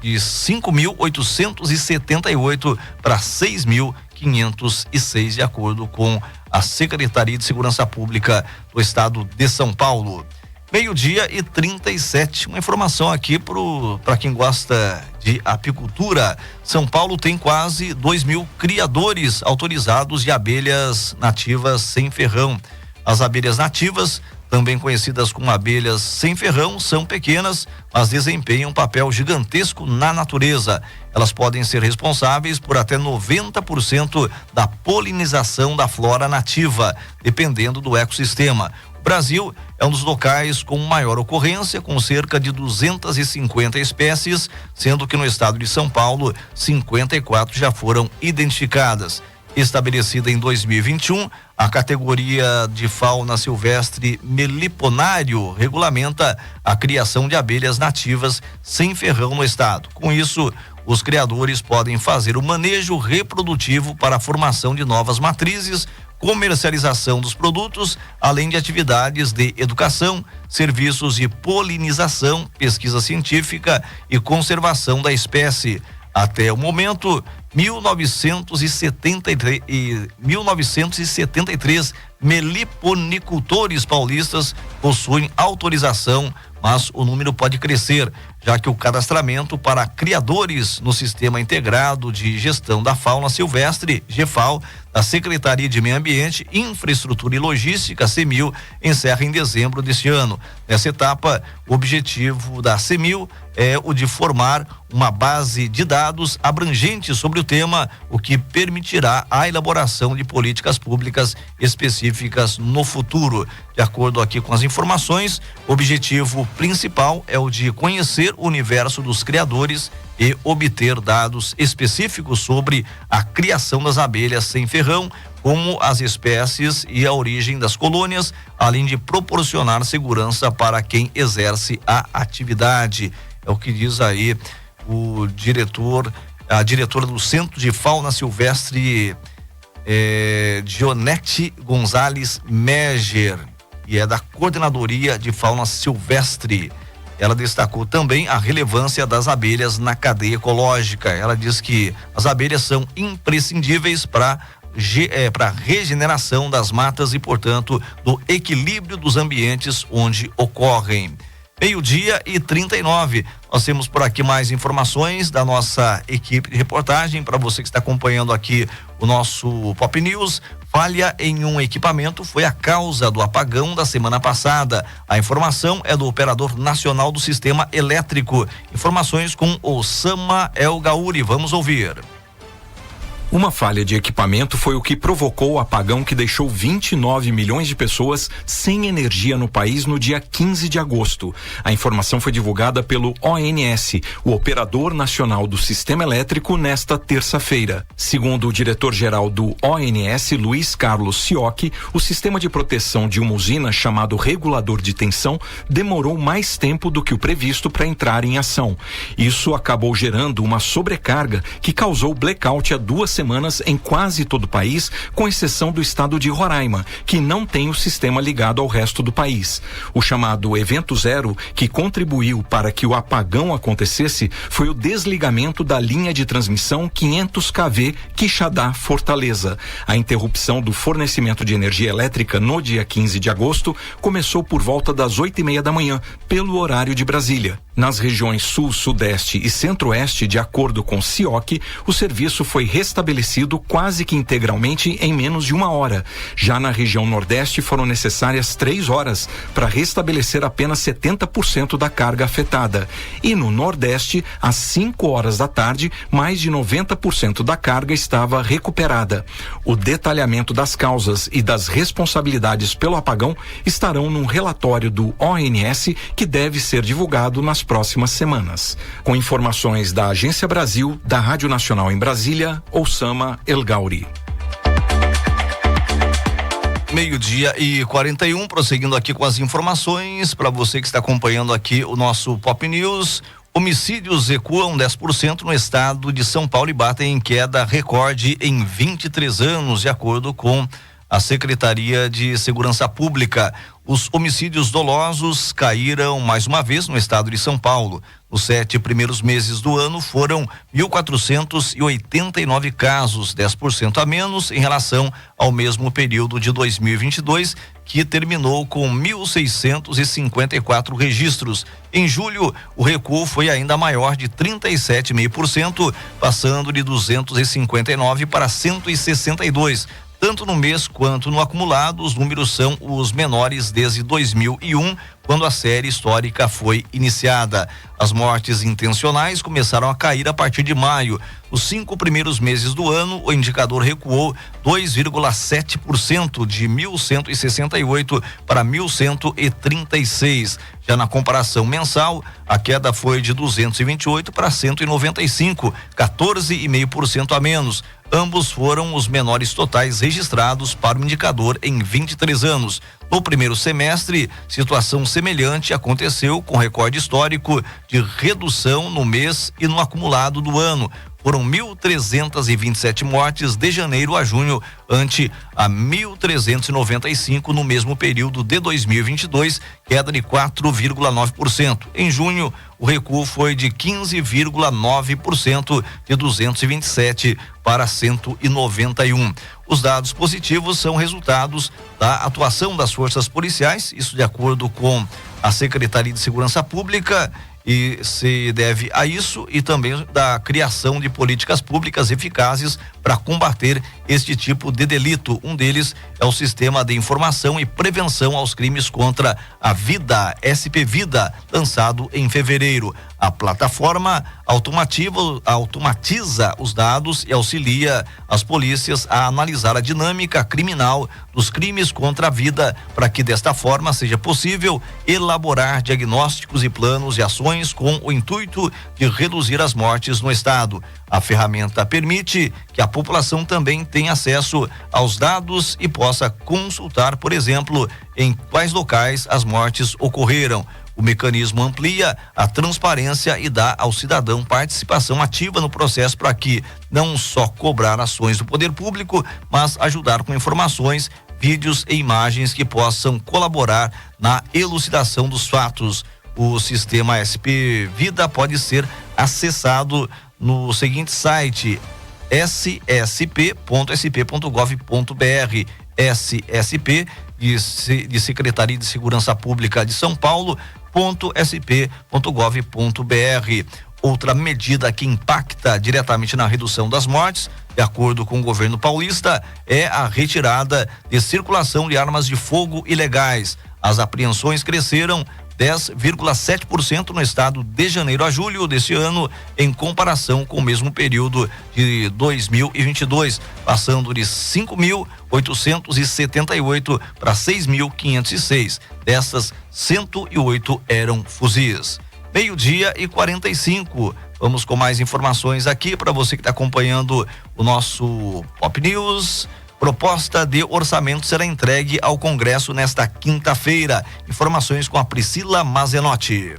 de 5.878 para 6.506, de acordo com a Secretaria de Segurança Pública do Estado de São Paulo. 12:37, uma informação aqui para quem gosta de apicultura. São Paulo tem quase 2.000 criadores autorizados de abelhas nativas sem ferrão. As abelhas nativas, também conhecidas como abelhas sem ferrão, são pequenas, mas desempenham um papel gigantesco na natureza. Elas podem ser responsáveis por até 90% da polinização da flora nativa, dependendo do ecossistema. O Brasil é um dos locais com maior ocorrência, com cerca de 250 espécies, sendo que no estado de São Paulo, 54 já foram identificadas. Estabelecida em 2021, a categoria de fauna silvestre meliponário regulamenta a criação de abelhas nativas sem ferrão no estado. Com isso, os criadores podem fazer o manejo reprodutivo para a formação de novas matrizes, comercialização dos produtos, além de atividades de educação, serviços de polinização, pesquisa científica e conservação da espécie. Até o momento, 1973 meliponicultores paulistas possuem autorização, mas o número pode crescer, já que o cadastramento para criadores no Sistema Integrado de Gestão da Fauna Silvestre, GEFAL, da Secretaria de Meio Ambiente, Infraestrutura e Logística, CEMIL, encerra em dezembro deste ano. Nessa etapa, o objetivo da CEMIL é o de formar uma base de dados abrangente sobre o tema, o que permitirá a elaboração de políticas públicas específicas no futuro. De acordo aqui com as informações, o objetivo principal é o de conhecer o universo dos criadores e obter dados específicos sobre a criação das abelhas sem ferrão, como as espécies e a origem das colônias, além de proporcionar segurança para quem exerce a atividade. É o que diz aí a diretora do Centro de Fauna Silvestre, Dionete Gonzalez Meger, e é da Coordenadoria de Fauna Silvestre. Ela destacou também a relevância das abelhas na cadeia ecológica. Ela diz que as abelhas são imprescindíveis para regeneração das matas e, portanto, do equilíbrio dos ambientes onde ocorrem. 12:39. Nós temos por aqui mais informações da nossa equipe de reportagem. Para você que está acompanhando aqui o nosso Pop News, falha em um equipamento foi a causa do apagão da semana passada. A informação é do Operador Nacional do Sistema Elétrico. Informações com Osama El Gauri. Vamos ouvir. Uma falha de equipamento foi o que provocou o apagão que deixou 29 milhões de pessoas sem energia no país no dia 15 de agosto. A informação foi divulgada pelo ONS, o Operador Nacional do Sistema Elétrico, nesta terça-feira. Segundo o diretor-geral do ONS, Luiz Carlos Sioc, o sistema de proteção de uma usina chamado regulador de tensão demorou mais tempo do que o previsto para entrar em ação. Isso acabou gerando uma sobrecarga que causou blackout há 2 semanas em quase todo o país, com exceção do estado de Roraima, que não tem o sistema ligado ao resto do país. O chamado Evento Zero, que contribuiu para que o apagão acontecesse, foi o desligamento da linha de transmissão 500 kV Quixadá-Fortaleza. A interrupção do fornecimento de energia elétrica no dia 15 de agosto começou por volta das 8:30 da manhã, pelo horário de Brasília. Nas regiões Sul, Sudeste e Centro-Oeste, de acordo com Sioc, o serviço foi restabelecido quase que integralmente em menos de 1 hora. Já na região Nordeste foram necessárias 3 horas para restabelecer apenas 70% da carga afetada. E no Nordeste, às 5 horas da tarde, mais de 90% da carga estava recuperada. O detalhamento das causas e das responsabilidades pelo apagão estarão num relatório do ONS que deve ser divulgado nas próximas semanas. Com informações da Agência Brasil, da Rádio Nacional em Brasília, Osama El Gauri. 12:41, prosseguindo aqui com as informações para você que está acompanhando aqui o nosso Pop News. Homicídios recuam 10% no estado de São Paulo e batem em queda recorde em 23 anos, de acordo com a Secretaria de Segurança Pública. Os homicídios dolosos caíram mais uma vez no estado de São Paulo. Nos 7 primeiros meses do ano foram 1.489 casos, 10% a menos em relação ao mesmo período de 2022, que terminou com 1.654 registros. Em julho, o recuo foi ainda maior, de 37,5%, passando de 259 para 162. Tanto no mês quanto no acumulado, os números são os menores desde 2001, quando a série histórica foi iniciada. As mortes intencionais começaram a cair a partir de maio. Nos 5 primeiros meses do ano, o indicador recuou 2,7%, de 1.168 para 1.136. Já na comparação mensal, a queda foi de 228 para 195, 14,5% a menos. Ambos foram os menores totais registrados para o indicador em 23 anos. No primeiro semestre, situação semelhante aconteceu, com recorde histórico de redução no mês e no acumulado do ano. Foram 1.327 mortes de janeiro a junho, ante a 1.395 no mesmo período de 2022, queda de 4,9%. Em junho, o recuo foi de 15,9%, de 227 para 191. Os dados positivos são resultados da atuação das forças policiais, isso de acordo com a Secretaria de Segurança Pública, e se deve a isso e também da criação de políticas públicas eficazes para combater este tipo de delito. Um deles é o Sistema de Informação e Prevenção aos Crimes contra a Vida, SP Vida, lançado em fevereiro. A plataforma automatiza os dados e auxilia as polícias a analisar a dinâmica criminal dos crimes contra a vida, para que desta forma seja possível elaborar diagnósticos e planos e ações com o intuito de reduzir as mortes no estado. A ferramenta permite que a população também tenha acesso aos dados e possa consultar, por exemplo, em quais locais as mortes ocorreram. O mecanismo amplia a transparência e dá ao cidadão participação ativa no processo, para que não só cobrar ações do poder público, mas ajudar com informações, vídeos e imagens que possam colaborar na elucidação dos fatos. O sistema SP Vida pode ser acessado no seguinte site: ssp.sp.gov.br. SSP de Secretaria de Segurança Pública de São Paulo.sp.gov.br. Outra medida que impacta diretamente na redução das mortes, de acordo com o governo paulista, é a retirada de circulação de armas de fogo ilegais. As apreensões cresceram 10,7% no estado de janeiro a julho deste ano, em comparação com o mesmo período de 2022, passando de 5.878 para 6.506. Dessas, 108 eram fuzis. 12:45. Vamos com mais informações aqui para você que está acompanhando o nosso Pop News. Proposta de orçamento será entregue ao Congresso nesta quinta-feira. Informações com a Priscila Mazenotti.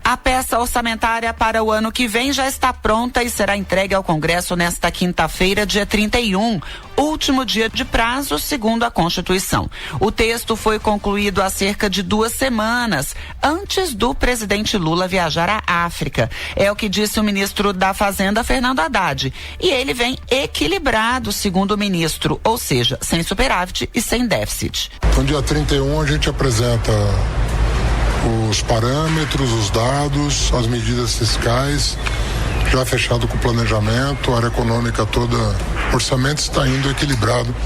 A peça orçamentária para o ano que vem já está pronta e será entregue ao Congresso nesta quinta-feira, dia 31, último dia de prazo, segundo a Constituição. O texto foi concluído há cerca de 2 semanas, antes do presidente Lula viajar à África. É o que disse o ministro da Fazenda, Fernando Haddad. E ele vem equilibrado, segundo o ministro, ou seja, sem superávit e sem déficit. No dia 31 a gente apresenta os parâmetros, os dados, as medidas fiscais, já fechado com o planejamento, a área econômica toda, o orçamento está indo equilibrado.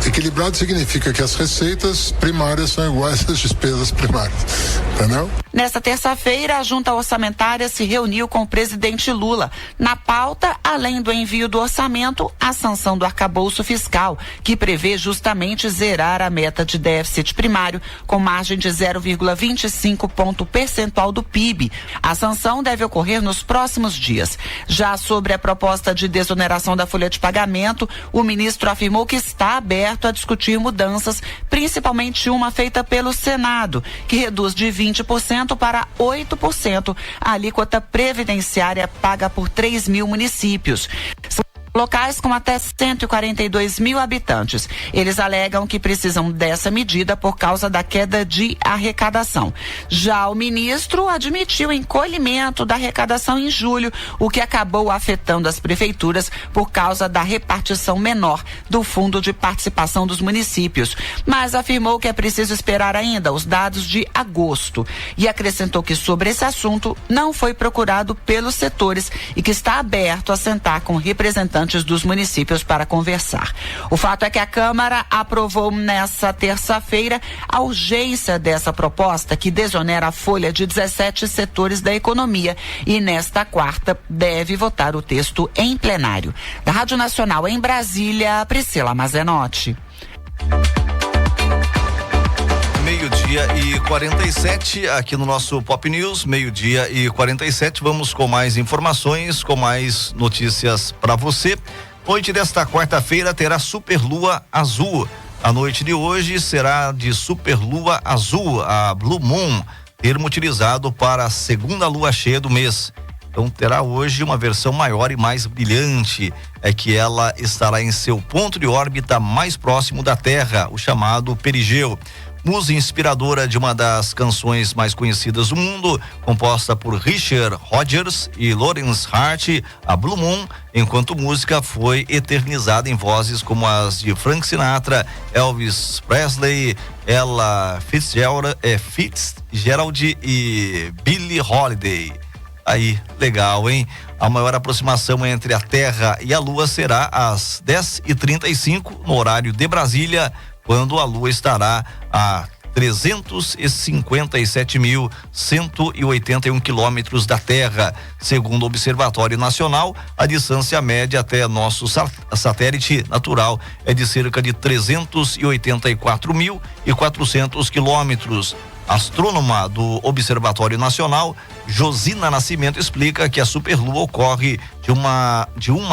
Equilibrado significa que as receitas primárias são iguais às despesas primárias, entendeu? Nesta terça-feira, a junta orçamentária se reuniu com o presidente Lula. Na pauta, além do envio do orçamento, a sanção do arcabouço fiscal, que prevê justamente zerar a meta de déficit primário com margem de 0,25 ponto percentual do PIB. A sanção deve ocorrer nos próximos dias. Já sobre a proposta de desoneração da folha de pagamento, o ministro afirmou que está aberto a discutir mudanças, principalmente uma feita pelo Senado, que reduz de 20% para 8% a alíquota previdenciária paga por 3 mil municípios. Locais com até 142 mil habitantes. Eles alegam que precisam dessa medida por causa da queda de arrecadação. Já o ministro admitiu o encolhimento da arrecadação em julho, o que acabou afetando as prefeituras por causa da repartição menor do Fundo de Participação dos Municípios. Mas afirmou que é preciso esperar ainda os dados de agosto. E acrescentou que sobre esse assunto não foi procurado pelos setores e que está aberto a sentar com representantes dos municípios para conversar. O fato é que a Câmara aprovou nessa terça-feira a urgência dessa proposta, que desonera a folha de 17 setores da economia, e nesta quarta deve votar o texto em plenário. Da Rádio Nacional em Brasília, Priscila Mazenotti. 12:47 aqui no nosso Pop News, 12:47. Vamos com mais informações, com mais notícias para você. Noite desta quarta-feira terá superlua azul. A noite de hoje será de superlua azul, a Blue Moon, termo utilizado para a segunda lua cheia do mês. Então terá hoje uma versão maior e mais brilhante, é que ela estará em seu ponto de órbita mais próximo da Terra, o chamado perigeu. Musa inspiradora de uma das canções mais conhecidas do mundo, composta por Richard Rodgers e Lawrence Hart, a Blue Moon, enquanto música, foi eternizada em vozes como as de Frank Sinatra, Elvis Presley, Ella Fitzgerald e Billie Holiday. Aí, legal, hein? A maior aproximação entre a Terra e a Lua será às 10:35 no horário de Brasília, quando a Lua estará a 357.181 quilômetros da Terra. Segundo o Observatório Nacional, a distância média até nosso satélite natural é de cerca de 384.400 quilômetros. Astrônoma do Observatório Nacional, Josina Nascimento, explica que a superlua ocorre de uma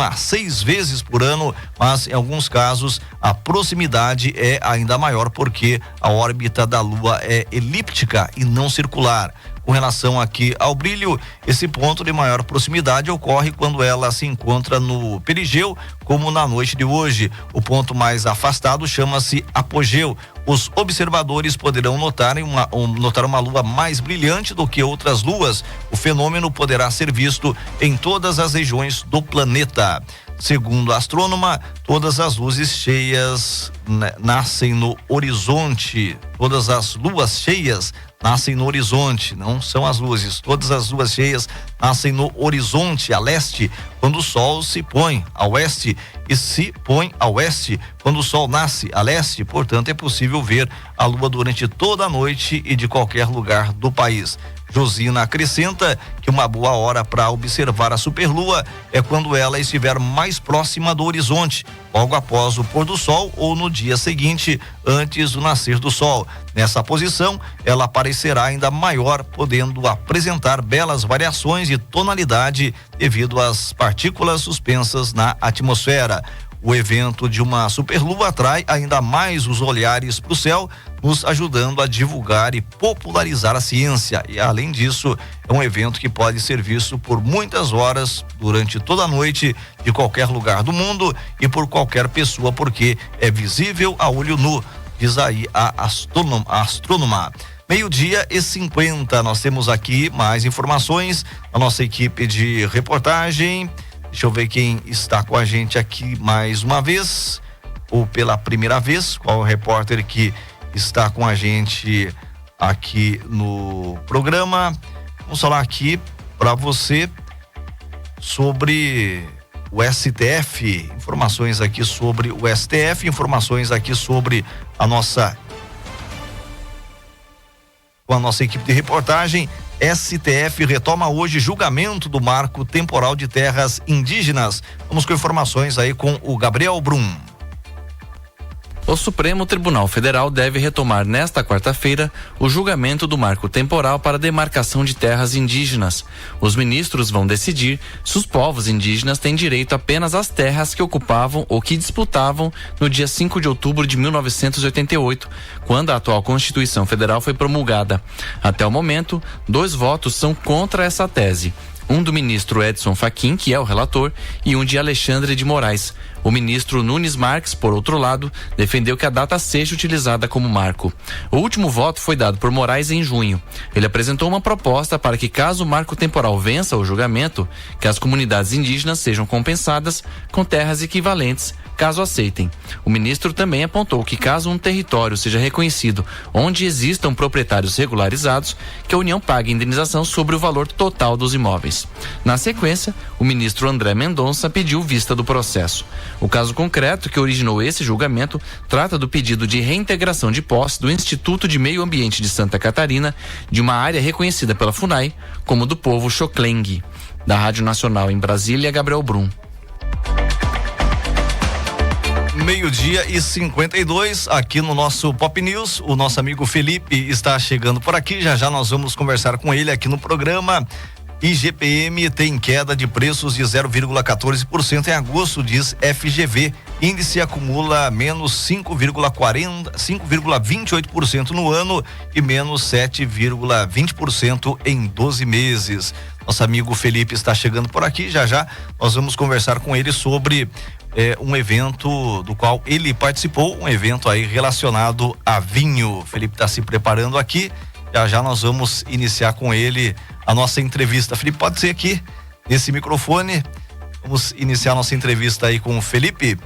a 6 vezes por ano, mas em alguns casos a proximidade é ainda maior porque a órbita da Lua é elíptica e não circular. Com relação aqui ao brilho, esse ponto de maior proximidade ocorre quando ela se encontra no perigeu, como na noite de hoje. O ponto mais afastado chama-se apogeu. Os observadores poderão notar uma lua mais brilhante do que outras luas. O fenômeno poderá ser visto em todas as regiões do planeta. Segundo a astrônoma, todas as luzes cheias nascem no horizonte. Todas as luas cheias nascem no horizonte, não são as luzes. Todas as luas cheias nascem no horizonte, a leste, quando o sol se põe a oeste, e se põe a oeste quando o sol nasce a leste. Portanto, é possível ver a lua durante toda a noite e de qualquer lugar do país. Josina acrescenta que uma boa hora para observar a superlua é quando ela estiver mais próxima do horizonte, logo após o pôr do sol ou no dia seguinte, antes do nascer do sol. Nessa posição, ela aparecerá ainda maior, podendo apresentar belas variações de tonalidade devido às partículas suspensas na atmosfera. O evento de uma superlua atrai ainda mais os olhares para o céu, nos ajudando a divulgar e popularizar a ciência. E além disso, é um evento que pode ser visto por muitas horas durante toda a noite, de qualquer lugar do mundo e por qualquer pessoa, porque é visível a olho nu, diz aí a astrônoma. 12:50, nós temos aqui mais informações da nossa equipe de reportagem. Deixa eu ver quem está com a gente aqui mais uma vez, ou pela primeira vez, qual o repórter que está com a gente aqui no programa. Vamos falar aqui para você sobre o STF, informações aqui sobre o STF, informações aqui sobre a nossa equipe de reportagem. STF retoma hoje julgamento do marco temporal de terras indígenas. Vamos com informações aí com o Gabriel Brum. O Supremo Tribunal Federal deve retomar nesta quarta-feira o julgamento do marco temporal para demarcação de terras indígenas. Os ministros vão decidir se os povos indígenas têm direito apenas às terras que ocupavam ou que disputavam no dia 5 de outubro de 1988, quando a atual Constituição Federal foi promulgada. Até o momento, 2 votos são contra essa tese. Um do ministro Edson Fachin, que é o relator, e um de Alexandre de Moraes. O ministro Nunes Marques, por outro lado, defendeu que a data seja utilizada como marco. O último voto foi dado por Moraes em junho. Ele apresentou uma proposta para que, caso o marco temporal vença o julgamento, que as comunidades indígenas sejam compensadas com terras equivalentes, caso aceitem. O ministro também apontou que, caso um território seja reconhecido onde existam proprietários regularizados, que a União pague indenização sobre o valor total dos imóveis. Na sequência, o ministro André Mendonça pediu vista do processo. O caso concreto que originou esse julgamento trata do pedido de reintegração de posse do Instituto de Meio Ambiente de Santa Catarina, de uma área reconhecida pela FUNAI como do povo Xoclengue. Da Rádio Nacional em Brasília, Gabriel Brum. 12:52 aqui no nosso Pop News. O nosso amigo Felipe está chegando por aqui. Já nós vamos conversar com ele aqui no programa. IGPM tem queda de preços de 0,14% em agosto, diz FGV. Índice acumula menos 5,28% no ano e menos 7,20% em 12 meses. Nosso amigo Felipe está chegando por aqui. Já nós vamos conversar com ele sobre um evento do qual ele participou, um evento aí relacionado a vinho. Felipe está se preparando aqui. Já nós vamos iniciar com ele a nossa entrevista. Felipe, pode ser aqui nesse microfone. Vamos iniciar a nossa entrevista aí com o Felipe.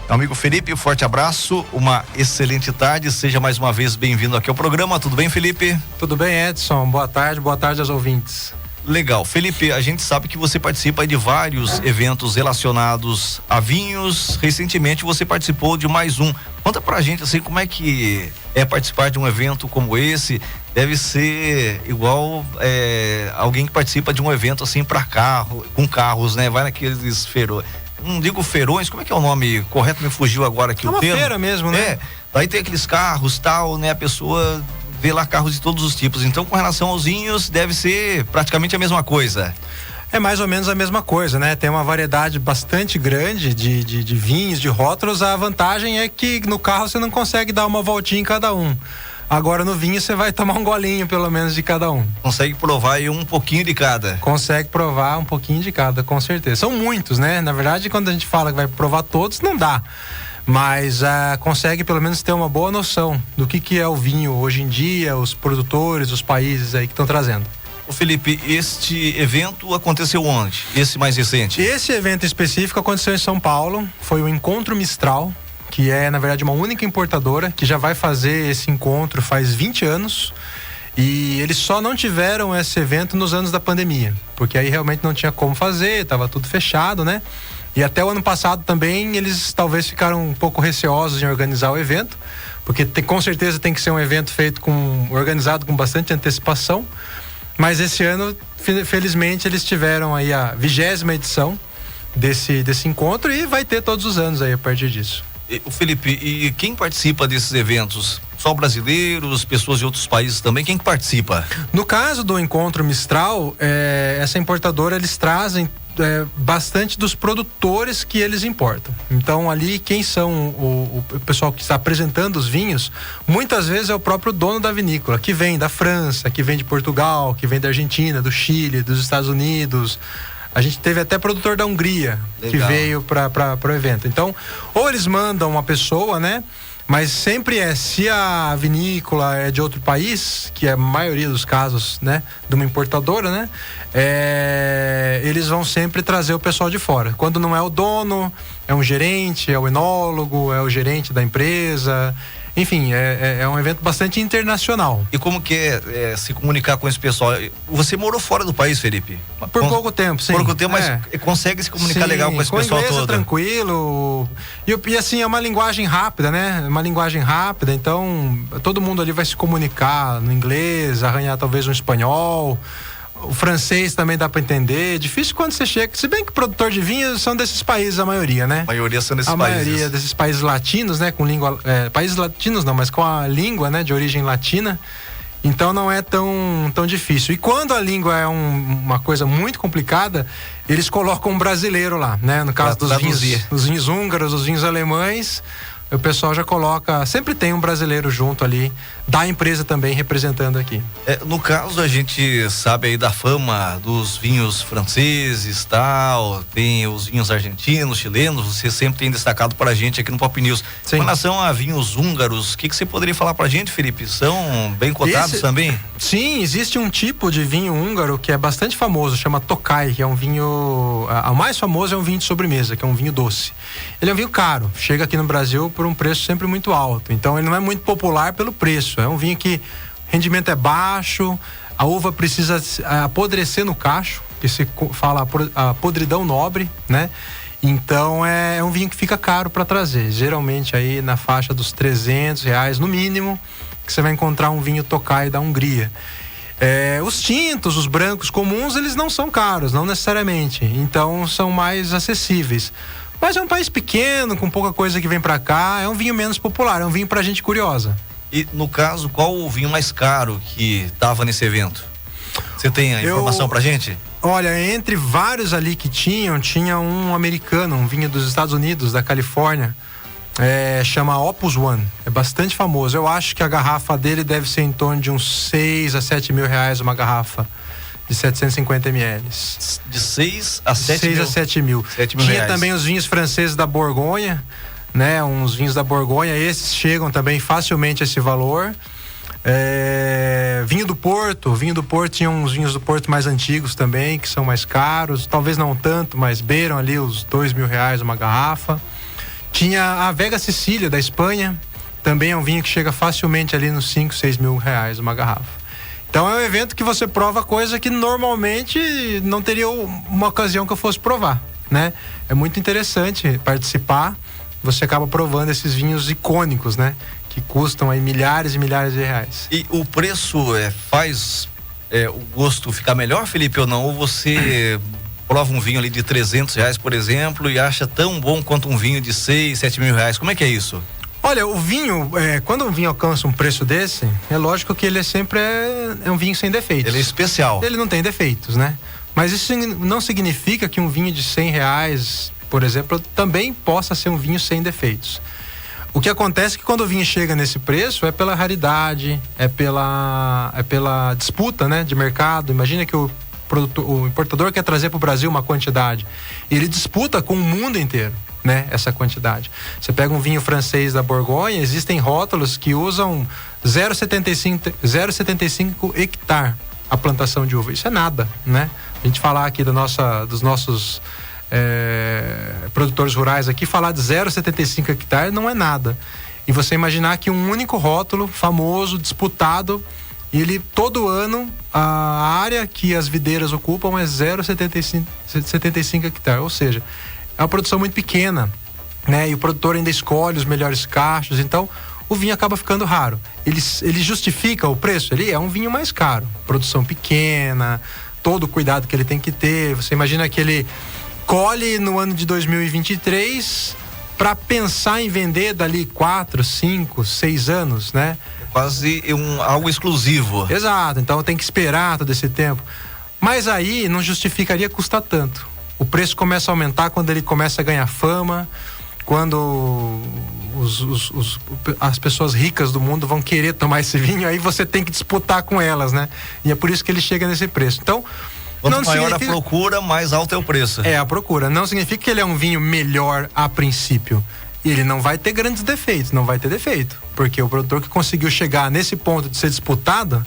Meu amigo Felipe, um forte abraço, uma excelente tarde, seja mais uma vez bem-vindo aqui ao programa. Tudo bem, Felipe? Tudo bem, Edson, boa tarde aos ouvintes. Legal, Felipe, a gente sabe que você participa de vários eventos relacionados a vinhos. Recentemente você participou de mais um. Conta pra gente assim, como é que é participar de um evento como esse? Deve ser igual alguém que participa de um evento assim para carro, com carros, né? Vai naqueles feirões. Não digo feirões, como é que é o nome correto? Me fugiu agora aqui o termo. É uma feira mesmo, né? Daí tem aqueles carros, tal, né? A pessoa vê lá carros de todos os tipos. Então, com relação aos vinhos, deve ser praticamente a mesma coisa. É mais ou menos a mesma coisa, né? Tem uma variedade bastante grande de vinhos, de rótulos. A vantagem é que no carro você não consegue dar uma voltinha em cada um. Agora no vinho você vai tomar um golinho pelo menos de cada um. Consegue provar aí um pouquinho de cada. Consegue provar um pouquinho de cada, com certeza. São muitos, né? Na verdade, quando a gente fala que vai provar todos, não dá. Mas consegue pelo menos ter uma boa noção do que é o vinho hoje em dia, os produtores, os países aí que estão trazendo. Ô Felipe, este evento aconteceu onde? Esse mais recente? Esse evento específico aconteceu em São Paulo, foi o Encontro Mistral, que é na verdade uma única importadora que já vai fazer esse encontro faz 20 anos. E eles só não tiveram esse evento nos anos da pandemia, porque aí realmente não tinha como fazer, estava tudo fechado, né? E até o ano passado também eles talvez ficaram um pouco receosos em organizar o evento, porque com certeza tem que ser um evento organizado com bastante antecipação. Mas esse ano, felizmente, eles tiveram aí a 20ª edição desse encontro e vai ter todos os anos aí a partir disso. O Felipe, e quem participa desses eventos? Só brasileiros, pessoas de outros países também? Quem que participa? No caso do Encontro Mistral, essa importadora, eles trazem bastante dos produtores que eles importam. Então ali quem são o pessoal que está apresentando os vinhos, muitas vezes é o próprio dono da vinícola, que vem da França, que vem de Portugal, que vem da Argentina, do Chile, dos Estados Unidos. A gente teve até produtor da Hungria. Legal. Que veio para o evento. Então, ou eles mandam uma pessoa, né? Mas sempre se a vinícola é de outro país, que é a maioria dos casos, né? De uma importadora, né? Eles vão sempre trazer o pessoal de fora. Quando não é o dono, é um gerente, é o enólogo, é o gerente da empresa. Enfim, é um evento bastante internacional. E como que é se comunicar com esse pessoal? Você morou fora do país, Felipe? Por pouco tempo, sim. Por pouco tempo, mas consegue se comunicar legal com esse pessoal todo? Tranquilo. E assim, é uma linguagem rápida, né? Uma linguagem rápida, então todo mundo ali vai se comunicar no inglês, arranhar talvez um espanhol. O francês também dá pra entender. Difícil quando você chega. Se bem que produtor de vinho são desses países, a maioria, né? A maioria são desses países. A maioria desses países latinos, né? Com língua. Países latinos não, mas com a língua, né? De origem latina. Então não é tão difícil. E quando a língua é uma coisa muito complicada, eles colocam um brasileiro lá, né? No caso dos vinhos húngaros, os vinhos alemães. O pessoal já coloca, sempre tem um brasileiro junto ali, da empresa também representando aqui. No caso, a gente sabe aí da fama dos vinhos franceses, tal, tem os vinhos argentinos, chilenos, você sempre tem destacado pra gente aqui no Pop News. Sim. Com relação a vinhos húngaros, o que você poderia falar pra gente, Felipe? São bem cotados também? Sim, existe um tipo de vinho húngaro que é bastante famoso, chama Tokaj, que é um vinho, o mais famoso é um vinho de sobremesa, que é um vinho doce. Ele é um vinho caro, chega aqui no Brasil por um preço sempre muito alto, então ele não é muito popular pelo preço, é um vinho que o rendimento é baixo, a uva precisa apodrecer no cacho, que se fala a podridão nobre, né? Então é um vinho que fica caro para trazer, geralmente aí na faixa dos R$300 no mínimo, que você vai encontrar um vinho Tokaj da Hungria. Os tintos, os brancos comuns, eles não são caros, não necessariamente, então são mais acessíveis. Mas é um país pequeno, com pouca coisa que vem pra cá, é um vinho menos popular, é um vinho pra gente curiosa. E no caso, qual o vinho mais caro que tava nesse evento? Você tem a informação pra gente? Olha, entre vários ali que tinha um americano, um vinho dos Estados Unidos, da Califórnia, chama Opus One, é bastante famoso. Eu acho que a garrafa dele deve ser em torno de uns 6 a 7 mil reais uma garrafa. De 750 ml. De 6 a 7 mil? 6 a 7 mil. 7 mil Tinha reais. Também os vinhos franceses da Borgonha, né? Uns vinhos da Borgonha, esses chegam também facilmente a esse valor. Vinho do Porto tinha uns vinhos do Porto mais antigos também, que são mais caros, talvez não tanto, mas beiram ali os 2 mil reais uma garrafa. Tinha a Vega Sicília da Espanha, também é um vinho que chega facilmente ali nos 5, 6 mil reais uma garrafa. Então é um evento que você prova coisa que normalmente não teria uma ocasião que eu fosse provar, né? É muito interessante participar, você acaba provando esses vinhos icônicos, né? Que custam aí milhares e milhares de reais. E o preço faz o gosto ficar melhor, Felipe, ou não? Ou você prova um vinho ali de R$300, por exemplo, e acha tão bom quanto um vinho de 6, 7 mil reais? Como é que é isso? Olha, o vinho, quando um vinho alcança um preço desse, é lógico que ele sempre é um vinho sem defeitos. Ele é especial. Ele não tem defeitos, né? Mas isso não significa que um vinho de R$100, por exemplo, também possa ser um vinho sem defeitos. O que acontece é que quando o vinho chega nesse preço é pela raridade, é pela disputa, né, de mercado. Imagina que o importador quer trazer para o Brasil uma quantidade, ele disputa com o mundo inteiro, né, essa quantidade. Você pega um vinho francês da Borgonha, existem rótulos que usam 0,75 hectare a plantação de uva. Isso é nada, né? A gente falar aqui dos nossos produtores rurais aqui, falar de 0,75 hectare não é nada. E você imaginar que um único rótulo famoso, disputado, ele todo ano a área que as videiras ocupam é 0,75 hectare, ou seja, é uma produção muito pequena, né? E o produtor ainda escolhe os melhores cachos, então o vinho acaba ficando raro. Ele justifica o preço? Ele é um vinho mais caro, produção pequena, todo o cuidado que ele tem que ter. Você imagina que ele colhe no ano de 2023 para pensar em vender dali 4, 5, 6 anos, né? Quase algo exclusivo. Exato, então tem que esperar todo esse tempo. Mas aí não justificaria custar tanto. O preço começa a aumentar quando ele começa a ganhar fama, quando as pessoas ricas do mundo vão querer tomar esse vinho, aí você tem que disputar com elas, né? E é por isso que ele chega nesse preço. Então, quanto maior a procura, mais alto é o preço. É, a procura. Não significa que ele é um vinho melhor a princípio. Ele não vai ter grandes defeitos, não vai ter defeito. Porque o produtor que conseguiu chegar nesse ponto de ser disputado,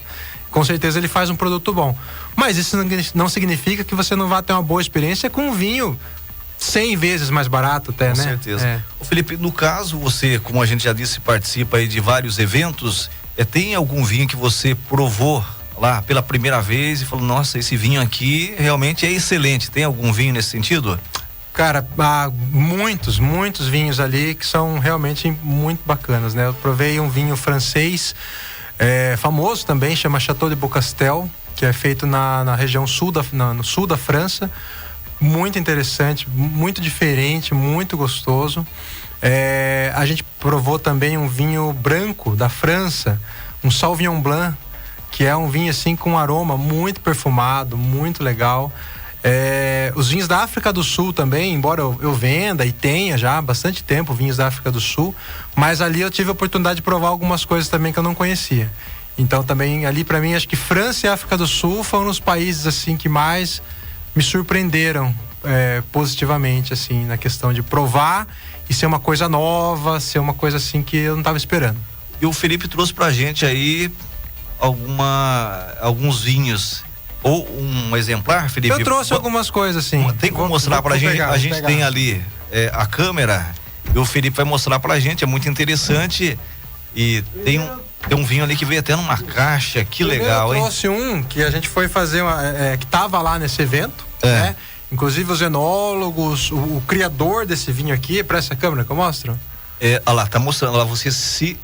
com certeza ele faz um produto bom. Mas isso não significa que você não vai ter uma boa experiência com um vinho 100 vezes mais barato até, com né? Com certeza. Ô Felipe, no caso, você, como a gente já disse, participa aí de vários eventos, tem algum vinho que você provou lá pela primeira vez e falou, nossa, esse vinho aqui realmente é excelente? Tem algum vinho nesse sentido? Cara, há muitos vinhos ali que são realmente muito bacanas, né? Eu provei um vinho francês famoso também, chama Chateau de Beaucastel, que é feito na região no sul da França. Muito interessante, muito diferente, muito gostoso. A gente provou também um vinho branco da França, um Sauvignon Blanc, que é um vinho assim com um aroma muito perfumado, muito legal. Os vinhos da África do Sul também, embora eu venda e tenha já há bastante tempo vinhos da África do Sul, mas ali eu tive a oportunidade de provar algumas coisas também que eu não conhecia. Então também ali para mim, acho que França e África do Sul foram os países assim que mais me surpreenderam positivamente, assim, na questão de provar e ser uma coisa nova, ser uma coisa assim que eu não estava esperando. E o Felipe trouxe pra gente aí alguns vinhos, ou um exemplar, Felipe? Eu trouxe algumas coisas, assim. Tem como mostrar pra gente? A gente tem ali a câmera e o Felipe vai mostrar pra gente, é muito interessante. E tem um vinho ali que veio até numa caixa, que legal, hein? Eu trouxe um que a gente foi fazer, que tava lá nesse evento, né? Inclusive os enólogos, o criador desse vinho aqui, para essa câmera que eu mostro. Olha lá, tá mostrando, lá você se...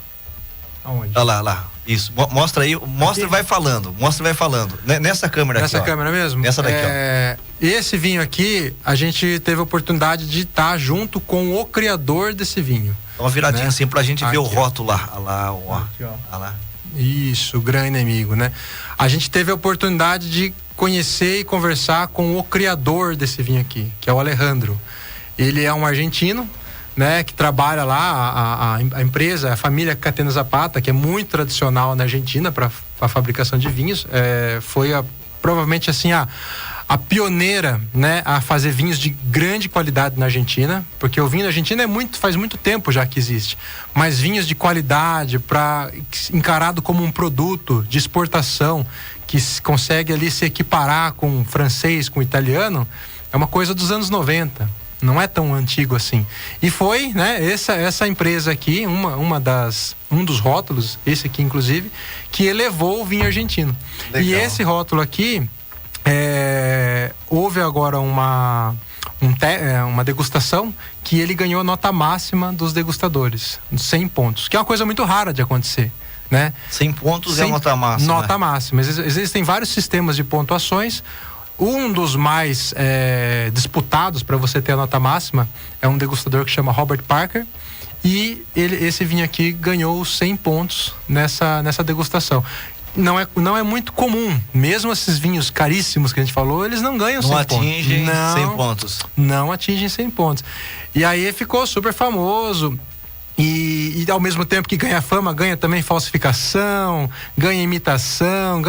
Aonde? Olha lá, isso, mostra aí, mostra e vai falando, nessa câmera aqui. Nessa câmera mesmo? Nessa daqui, ó. Esse vinho aqui, a gente teve a oportunidade de estar junto com o criador desse vinho. Dá uma viradinha, né? Assim pra gente ver o rótulo lá. Olha lá, ó. Aqui, ó. Olha lá. Isso, o grande inimigo, né? A gente teve a oportunidade de conhecer e conversar com o criador desse vinho aqui, que é o Alejandro. Ele é um argentino, né, que trabalha lá, a empresa, a família Catena Zapata, que é muito tradicional na Argentina para a fabricação de vinhos, foi provavelmente assim a pioneira, né, a fazer vinhos de grande qualidade na Argentina, porque o vinho na Argentina faz muito tempo já que existe, mas vinhos de qualidade, encarado como um produto de exportação que consegue ali se equiparar com o francês, com o italiano, é uma coisa dos anos 90. Não é tão antigo assim. E foi, né, essa empresa aqui, um dos rótulos, esse aqui inclusive, que elevou o vinho argentino. Legal. E esse rótulo aqui, houve agora uma degustação que ele ganhou nota máxima dos degustadores, 100 pontos, que é uma coisa muito rara de acontecer, né? 100 pontos é a nota máxima. Nota máxima. Existem vários sistemas de pontuações. Um dos mais disputados para você ter a nota máxima é um degustador que chama Robert Parker, e esse vinho aqui ganhou 100 pontos nessa degustação. Não é muito comum, mesmo esses vinhos caríssimos que a gente falou, eles não ganham 100 pontos. Não atingem 100 pontos. Não atingem 100 pontos. E aí ficou super famoso. E ao mesmo tempo que ganha fama, ganha também falsificação, ganha imitação,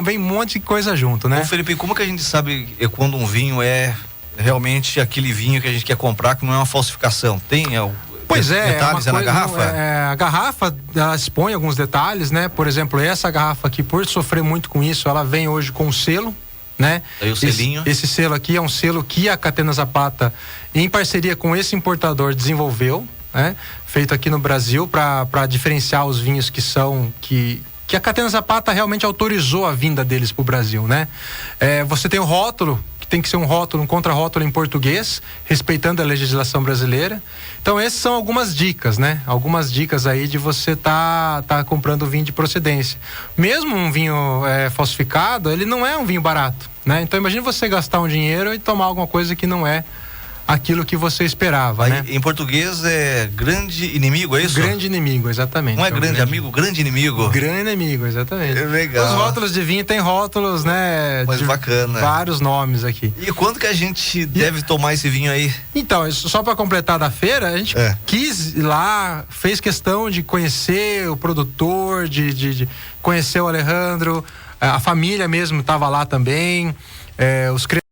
vem um monte de coisa junto, né? Ô Felipe, como que a gente sabe quando um vinho é realmente aquele vinho que a gente quer comprar, que não é uma falsificação? Tem detalhes na garrafa? A garrafa, ela expõe alguns detalhes, né? Por exemplo, essa garrafa aqui, por sofrer muito com isso, ela vem hoje com um selo, né? Aí o selinho. Esse selo aqui é um selo que a Catena Zapata, em parceria com esse importador, desenvolveu, né? Feito aqui no Brasil para diferenciar os vinhos que a Catena Zapata realmente autorizou a vinda deles para o Brasil, né? Você tem o rótulo, que tem que ser um rótulo, um contrarótulo em português, respeitando a legislação brasileira. Então essas são algumas dicas, né? Algumas dicas aí de você tá comprando vinho de procedência. Mesmo um vinho falsificado, ele não é um vinho barato, né? Então imagine você gastar um dinheiro e tomar alguma coisa que não é aquilo que você esperava, né? Em português é grande inimigo, é isso? Grande inimigo, exatamente. Não é grande amigo, grande inimigo. Grande inimigo, exatamente. É legal. Os rótulos de vinho tem rótulos, né? Mas bacana. Vários nomes aqui. E quando que a gente deve tomar esse vinho aí? Então, só para completar da feira, a gente quis ir lá, fez questão de conhecer o produtor, de conhecer o Alejandro, a família mesmo estava lá também, os